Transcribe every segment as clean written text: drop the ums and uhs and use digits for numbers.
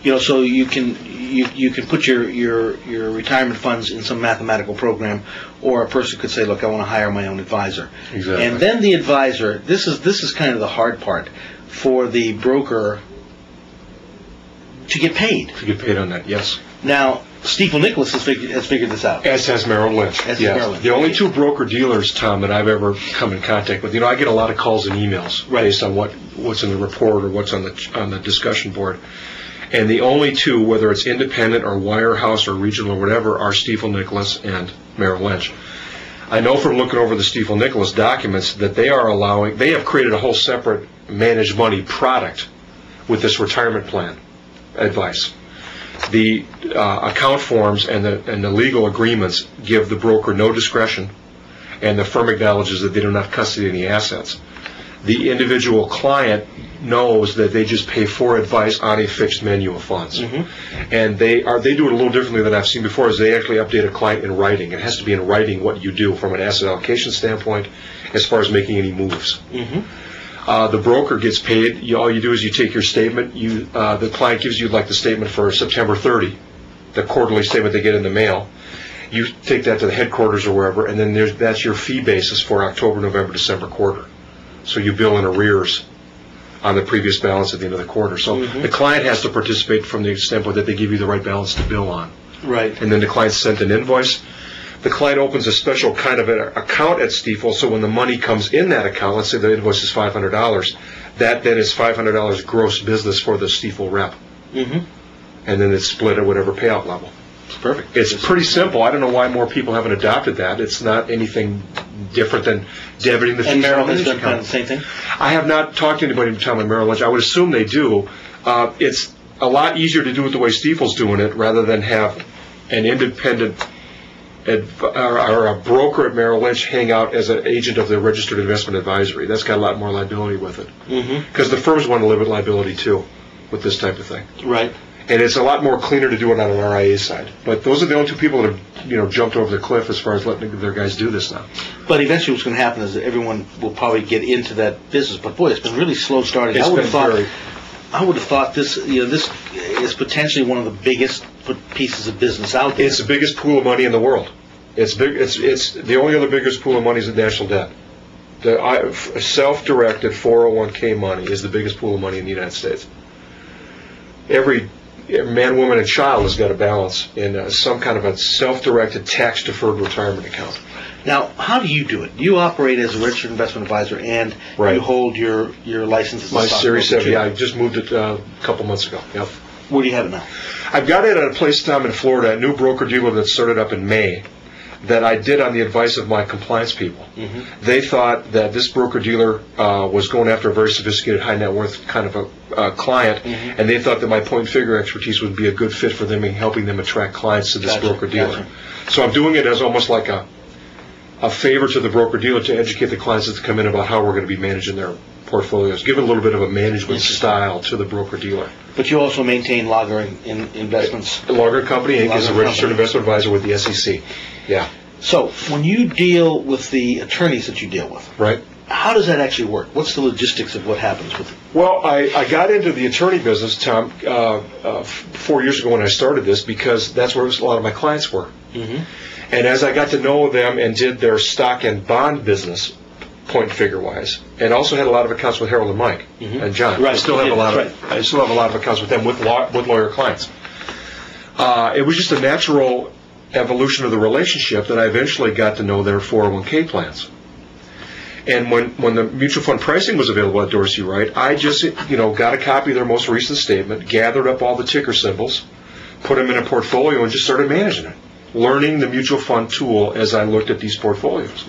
so you can put your retirement funds in some mathematical program, or a person could say, look, I want to hire my own advisor. Exactly. And then the advisor, this is kind of the hard part for the broker to get paid. To get paid on that, yes. Now, Stifel Nicolaus has figured this out. As has Merrill Lynch. The only two broker-dealers, Tom, that I've ever come in contact with. I get a lot of calls and emails based on what's in the report or what's on the discussion board. And the only two, whether it's independent or wirehouse or regional or whatever, are Stifel Nicolaus and Merrill Lynch. I know from looking over the Stifel Nicolaus documents that they have created a whole separate managed money product with this retirement plan advice. The account forms and the legal agreements give the broker no discretion, and the firm acknowledges that they do not custody any assets. The individual client knows that they just pay for advice on a fixed menu of funds. And they do it a little differently than I've seen before, is they actually update a client in writing. It has to be in writing what you do from an asset allocation standpoint as far as making any moves. The broker gets paid. All you do is you take your statement. The client gives you like the statement for September 30, the quarterly statement they get in the mail. You take that to the headquarters or wherever, and then that's your fee basis for October, November, December quarter. So you bill in arrears on the previous balance at the end of the quarter. So the client has to participate from the standpoint that they give you the right balance to bill on. Right. And then the client sent an invoice. The client opens a special kind of an account at Stifel, so when the money comes in that account, let's say the invoice is $500, that then is $500 gross business for the Stifel rep. And then it's split at whatever payout level. It's perfect. It's pretty simple. I don't know why more people haven't adopted that. It's not anything different than debiting the fees. And Merrill has done kind of the same thing? I have not talked to anybody from Merrill Lynch. I would assume they do. It's a lot easier to do it the way Stifel's doing it rather than have an independent or a broker at Merrill Lynch hang out as an agent of the Registered Investment Advisory. That's got a lot more liability with it. Because the firms want to live with liability too with this type of thing. Right. And it's a lot more cleaner to do it on an RIA side. But those are the only two people that have jumped over the cliff as far as letting their guys do this now. But eventually what's going to happen is that everyone will probably get into that business. But boy, it's been really slow starting. I would have thought this is potentially one of the biggest pieces of business out there. It's the biggest pool of money in the world. It's big. It's the only other biggest pool of money is the national debt. The self-directed 401k money is the biggest pool of money in the United States. Every man, woman, and child has got a balance in some kind of a self-directed, tax-deferred retirement account. Now, how do you do it? You operate as a registered investment advisor, and you hold your license as a My stockbroker Series 7, too. I just moved it a couple months ago. Yep. Where do you have it now? I've got it at a place down in Florida, a new broker-dealer that started up in May, that I did on the advice of my compliance people. They thought that this broker-dealer was going after a very sophisticated, high-net-worth kind of a client, and they thought that my point-and-figure expertise would be a good fit for them in helping them attract clients to this broker-dealer. So I'm doing it as almost like a favor to the broker-dealer to educate the clients that come in about how we're going to be managing their portfolios, give a little bit of a management style to the broker-dealer. But you also maintain Lager Investments. Lager Company, Inc. is a registered investment advisor with the SEC. Yeah. So when you deal with the attorneys that you deal with, right? How does that actually work? What's the logistics of what happens with it? Well, I got into the attorney business, Tom, 4 years ago when I started this, because that's where a lot of my clients were. And as I got to know them and did their stock and bond business, point and figure wise, and also had a lot of accounts with Harold and Mike and John. Right. I still have a lot of accounts with them with lawyer clients. It was just a natural evolution of the relationship that I eventually got to know their 401k plans. And when the mutual fund pricing was available at Dorsey Wright, I just got a copy of their most recent statement, gathered up all the ticker symbols, put them in a portfolio, and just started managing it, learning the mutual fund tool as I looked at these portfolios.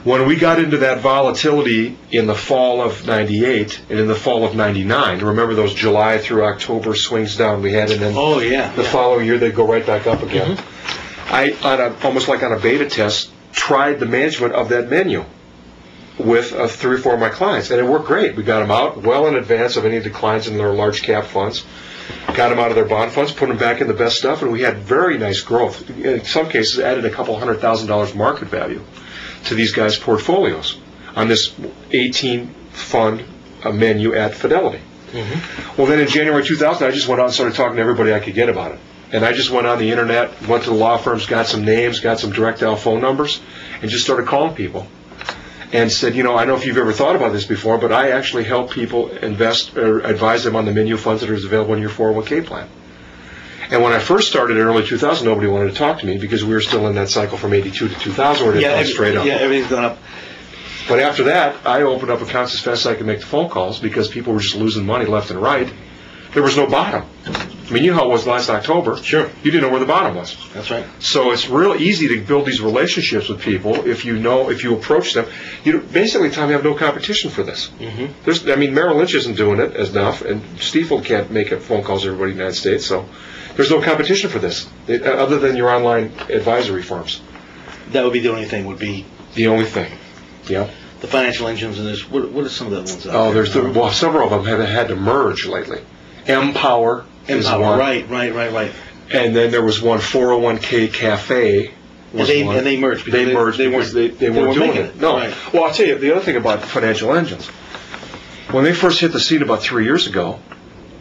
When we got into that volatility in the fall of '98 and in the fall of '99, remember those July through October swings down we had, and then the following year they'd go right back up again. I, almost like on a beta test, tried the management of that menu with 3 or 4 of my clients, and it worked great. We got them out well in advance of any declines in their large cap funds, got them out of their bond funds, put them back in the best stuff, and we had very nice growth. In some cases, added a couple $100,000 market value to these guys' portfolios on this 18 fund menu at Fidelity. Well, then in January 2000, I just went out and started talking to everybody I could get about it. And I just went on the internet, went to the law firms, got some names, got some direct dial phone numbers, and just started calling people. And said, I don't know if you've ever thought about this before, but I actually help people invest or advise them on the menu funds that are available in your 401k plan. And when I first started in early 2000, nobody wanted to talk to me because we were still in that cycle from 82 to 2000 where it had gone straight up. Yeah, everything's gone up. But after that, I opened up accounts as fast as I could make the phone calls because people were just losing money left and right. There was no bottom. I mean, you know how it was last October. Sure. You didn't know where the bottom was. That's right. So it's real easy to build these relationships with people if you approach them. Basically, Tom, you have no competition for this. Merrill Lynch isn't doing it enough, and Stiefel can't make phone calls to everybody in the United States, so there's no competition for this, other than your online advisory firms. That would be the only thing, The only thing, yeah. The financial engines, and what are some of the ones out there? Well, several of them have had to merge lately. Empower is one. Right. And then there was one, 401k Cafe. And they merged because they weren't doing it. No. Right. Well, I'll tell you, the other thing about financial engines, when they first hit the scene about 3 years ago,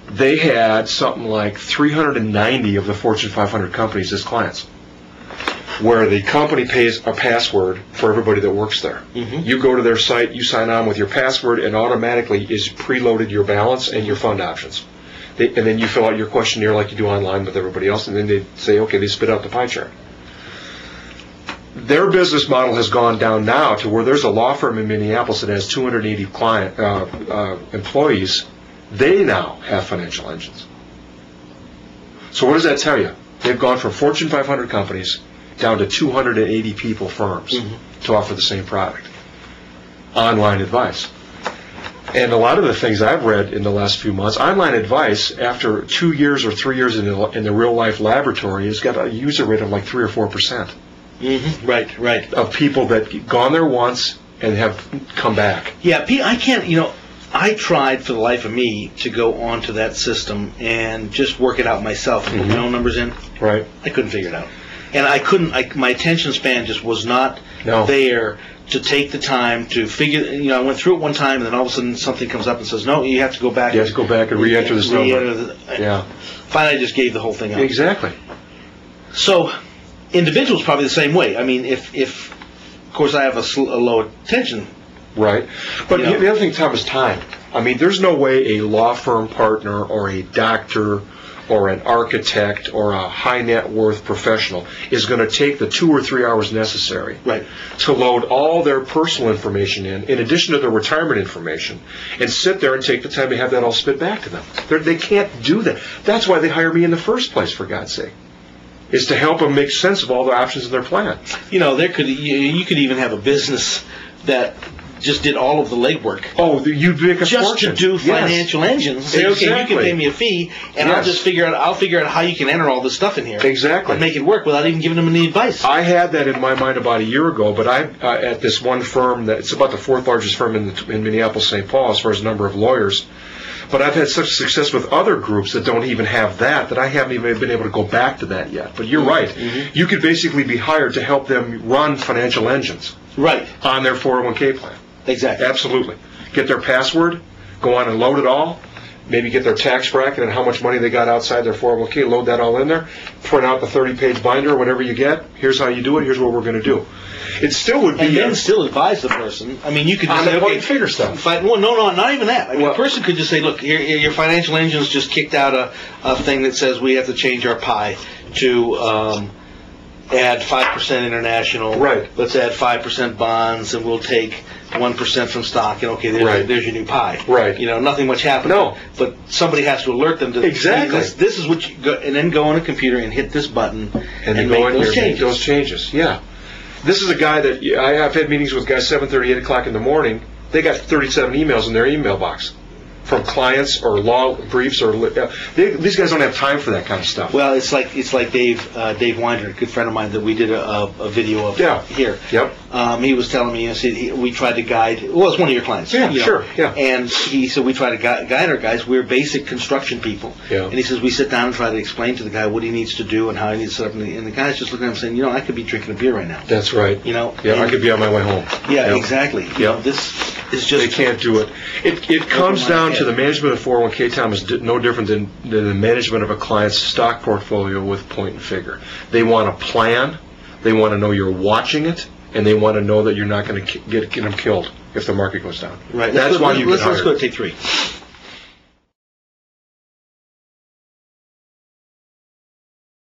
they had something like 390 of the Fortune 500 companies as clients, where the company pays a password for everybody that works there. You go to their site, you sign on with your password, and automatically is preloaded your balance and your fund options. And then you fill out your questionnaire like you do online with everybody else, and then they say, okay, they spit out the pie chart. Their business model has gone down now to where there's a law firm in Minneapolis that has 280 employees. They now have financial engines. So what does that tell you? They've gone from Fortune 500 companies down to 280 people firms to offer the same product. Online advice. And a lot of the things I've read in the last few months, online advice, after 2 years or 3 years in the real-life laboratory, has got a user rate of like 3 or 4%. Right. Of people that gone there once and have come back. Yeah, I can't, I tried for the life of me to go onto that system and just work it out myself and put my own numbers in. Right. I couldn't figure it out. And I couldn't, my attention span just was not there to take the time to figure, I went through it one time and then all of a sudden something comes up and says, no, you have to go back. You have to go back and re-enter this number. Finally, I just gave the whole thing up. Exactly. So, individuals probably the same way. I mean, if of course I have a low attention. Right. But the other thing, Tom, is time. I mean, there's no way a law firm partner or a doctor or an architect or a high net worth professional is going to take the 2 or 3 hours necessary to load all their personal information in addition to their retirement information, and sit there and take the time to have that all spit back to them. They can't do that. That's why they hire me in the first place, for God's sake, is to help them make sense of all the options in their plan. You could even have a business that just did all of the legwork. Oh, you'd make a just fortune. To do financial engines. Say, okay, you can pay me a fee, and I'll figure out how you can enter all this stuff in here. Exactly. And make it work without even giving them any advice. I had that in my mind about a year ago, but I at this one firm it's about the 4th largest firm in Minneapolis, St. Paul, as far as number of lawyers. But I've had such success with other groups that don't even have that I haven't even been able to go back to that yet. But you're right. You could basically be hired to help them run financial engines. Right. On their 401k plan. Exactly. Absolutely. Get their password, go on and load it all, maybe get their tax bracket and how much money they got outside their 401k, load that all in there, print out the 30-page binder or whatever you get, here's how you do it, here's what we're going to do. It still would be... And then still advise the person. I mean, you could just say, okay, figure stuff. No, not even that. I mean, a person could just say, look, your financial engine's just kicked out a thing that says we have to change our pie to... add 5% international. Right. Let's add 5% bonds, and we'll take 1% from stock. And okay, there's your new pie. Right. Nothing much happened. No. But somebody has to alert them to exactly. This is what you go, and then go on a computer and hit this button and make those changes. Yeah. This is a guy that I've had meetings with guys 7:30, 8 o'clock in the morning. They got 37 emails in their email box from clients or law briefs or these guys don't have time for that kind of stuff. Well, it's like Dave Winder, a good friend of mine that we did a video of here. Yep. He was telling me, we tried to guide. Well, it's one of your clients. Yeah, sure. Yeah. And he said we try to guide our guys. We're basic construction people. Yeah. And he says we sit down and try to explain to the guy what he needs to do and how he needs to set up. And the guy's just looking at him saying, I could be drinking a beer right now. That's right. Yeah, I could be on my way home. Yeah, exactly. Yeah. This. It's just they can't do it. It comes down to the management of 401k, Tom, is no different than the management of a client's stock portfolio with point and figure. They want a plan. They want to know you're watching it, and they want to know that you're not going to get them killed if the market goes down. Right. That's why you get hired. Let's go to take 3.